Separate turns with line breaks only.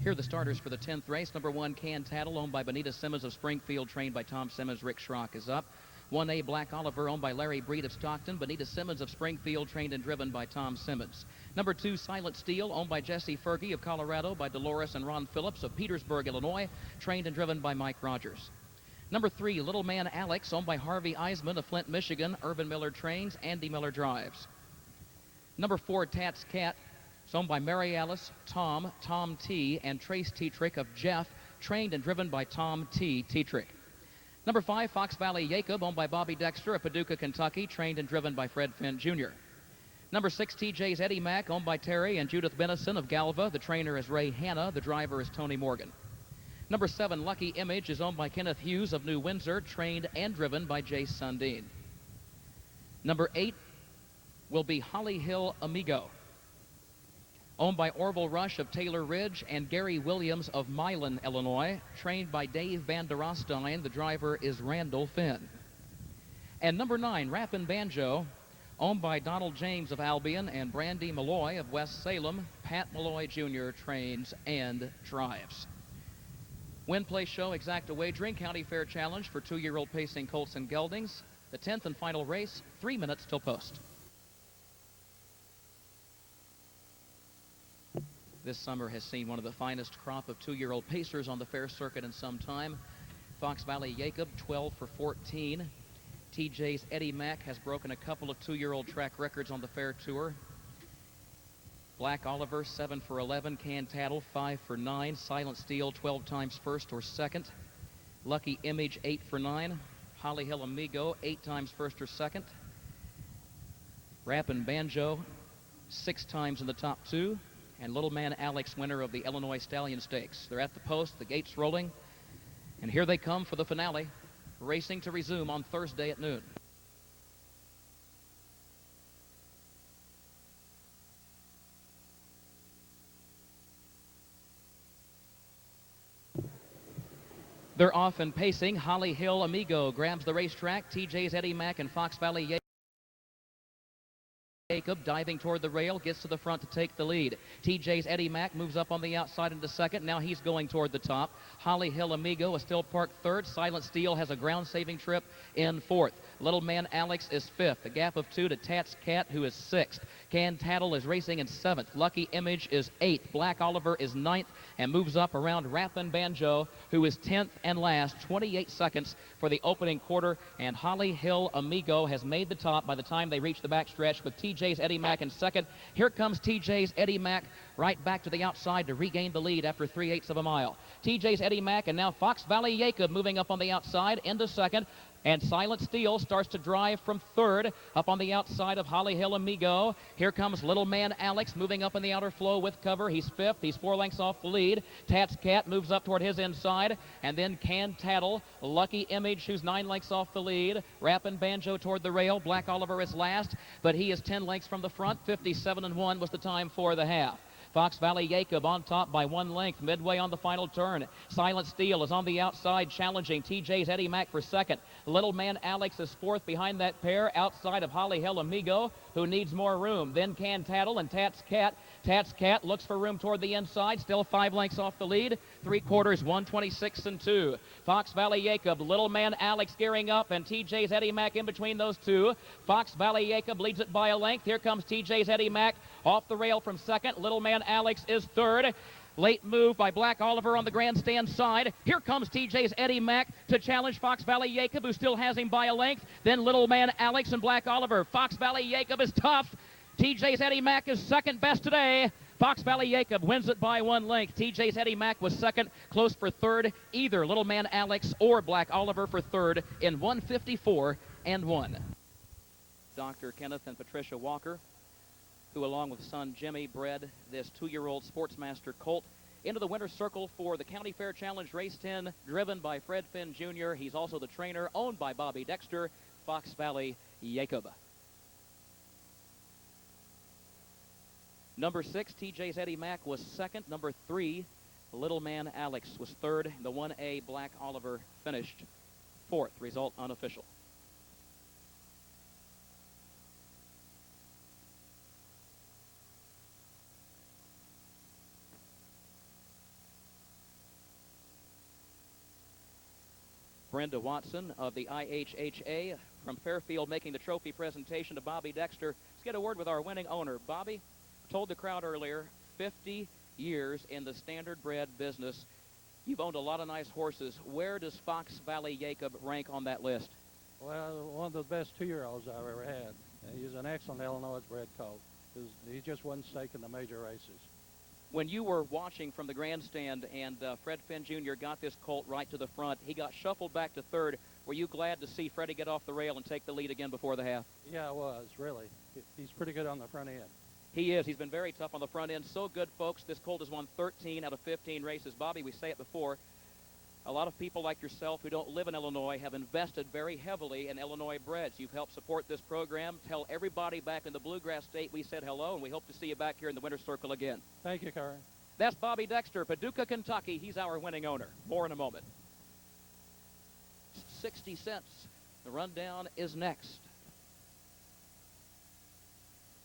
Here are the starters for the 10th race. Number 1, Can Tattle, owned by Benita Simmons of Springfield, trained by Tom Simmons. Rick Schrock is up. 1A, Black Oliver, owned by Larry Breed of Stockton. Benita Simmons of Springfield, trained and driven by Tom Simmons. Number 2, Silent Steel, owned by Jesse Fergie of Colorado, by Dolores and Ron Phillips of Petersburg, Illinois, trained and driven by Mike Rogers. Number 3, Little Man Alex, owned by Harvey Eisman of Flint, Michigan. Irvin Miller trains, Andy Miller drives. Number 4, Tats Cat, owned by Mary Alice, Tom T, and Trace Tetrick of Jeff, trained and driven by Tom T. Tetrick. Number 5, Fox Valley YACOB, owned by Bobby Dexter of Paducah, Kentucky, trained and driven by Fred Finn Jr. Number 6, TJ's Eddie Mack, owned by Terry and Judith Benison of Galva. The trainer is Ray Hanna. The driver is Tony Morgan. Number 7, Lucky Image, is owned by Kenneth Hughes of New Windsor, trained and driven by Jace Sundin. Number 8 will be Holly Hill Amigo, owned by Orville Rush of Taylor Ridge and Gary Williams of Milan, Illinois, trained by Dave Van der Rostein. The driver is Randall Finn. And number 9, Rappin' Banjo, owned by Donald James of Albion and Brandy Malloy of West Salem. Pat Malloy Jr. trains and drives. Win, Play, Show, Exacta Wagering, County Fair Challenge for 2-year-old pacing colts and geldings. The 10th and final race, 3 minutes till post. This summer has seen one of the finest crop of 2-year-old pacers on the fair circuit in some time. Fox Valley YACOB, 12 for 14. TJ's Eddie Mack has broken a couple of 2-year-old track records on the fair tour. Black Oliver, 7 for 11. Can Tattle, 5 for 9. Silent Steel, 12 times first or second. Lucky Image, 8 for 9. Holly Hill Amigo, 8 times first or second. Rappin' Banjo, 6 times in the top 2. And Little Man Alex, winner of the Illinois Stallion Stakes. They're at the post, the gates rolling, and here they come for the finale. Racing to resume on Thursday at noon. They're off and pacing. Holly Hill Amigo grabs the racetrack. TJ's Eddie Mack and Fox Valley YACOB diving toward the rail, gets to the front to take the lead. TJ's Eddie Mack moves up on the outside into second. Now he's going toward the top. Holly Hill Amigo is still parked third. Silent Steel has a ground-saving trip in fourth. Little Man Alex is fifth. A gap of 2 to Tats Cat, who is sixth. Can Tattle is racing in seventh. Lucky Image is eighth. Black Oliver is ninth and moves up around Rappin' Banjo, who is 10th and last. 28 seconds for the opening quarter, and Holly Hill Amigo has made the top by the time they reach the backstretch with TJ's Eddie Mack in second. Here comes TJ's Eddie Mack right back to the outside to regain the lead after 3/8 of a mile. TJ's Eddie Mack and now Fox Valley YACOB moving up on the outside into second. And Silent Steel starts to drive from third up on the outside of Holly Hill Amigo. Here comes Little Man Alex moving up in the outer flow with cover. He's fifth. He's 4 lengths off the lead. Tats Cat moves up toward his inside. And then Can Tattle, Lucky Image, who's 9 lengths off the lead. Rappin' Banjo toward the rail. Black Oliver is last, but he is 10 lengths from the front. 57-1 was the time for the half. Fox Valley YACOB on top by 1 length, midway on the final turn. Silent Steel is on the outside, challenging TJ's Eddie Mack for second. Little Man Alex is fourth behind that pair, outside of Holly Hill Amigo, who needs more room. Then Can Tattle and Tats Cat. Tats Cat looks for room toward the inside, still 5 lengths off the lead. 3/4, 126-2. Fox Valley YACOB, Little Man Alex gearing up, and TJ's Eddie Mack in between those two. Fox Valley YACOB leads it by a length. Here comes TJ's Eddie Mack off the rail from second. Little Man Alex is third. Late move by Black Oliver on the grandstand side. Here comes TJ's Eddie Mack to challenge Fox Valley YACOB, who still has him by a length. Then Little Man Alex and Black Oliver. Fox Valley YACOB is tough. TJ's Eddie Mack is second best today. Fox Valley YACOB wins it by 1 length. TJ's Eddie Mack was second, close for third. Either Little Man Alex or Black Oliver for third in 154-1. Dr. Kenneth and Patricia Walker, who along with son Jimmy bred this 2-year-old Sportsmaster colt into the winner's circle for the County Fair Challenge Race 10, driven by Fred Finn Jr. He's also the trainer, owned by Bobby Dexter, Fox Valley YACOB. Number 6, TJ's Eddie Mack was second. Number 3, Little Man Alex was third. The 1A Black Oliver finished fourth. Result unofficial. Brenda Watson of the IHHA from Fairfield making the trophy presentation to Bobby Dexter. Let's get a word with our winning owner. Bobby, told the crowd earlier, 50 years in the standard bred business. You've owned a lot of nice horses. Where does Fox Valley YACOB rank on that list?
Well, one of the best 2-year-olds I've ever had. He's an excellent Illinois bred colt. He just wasn't staking the major races.
When you were watching from the grandstand and Fred Finn Jr. got this colt right to the front, he got shuffled back to third. Were you glad to see Freddie get off the rail and take the lead again before the half?
Yeah, I was, really. He's pretty good on the front end.
He is. He's been very tough on the front end. So good, folks. This colt has won 13 out of 15 races. Bobby, we say it before, a lot of people like yourself who don't live in Illinois have invested very heavily in Illinois breds. You've helped support this program. Tell everybody back in the Bluegrass State we said hello, and we hope to see you back here in the Winner's Circle again.
Thank you, Curran.
That's Bobby Dexter, Paducah, Kentucky. He's our winning owner. More in a moment. 60 cents. The rundown is next.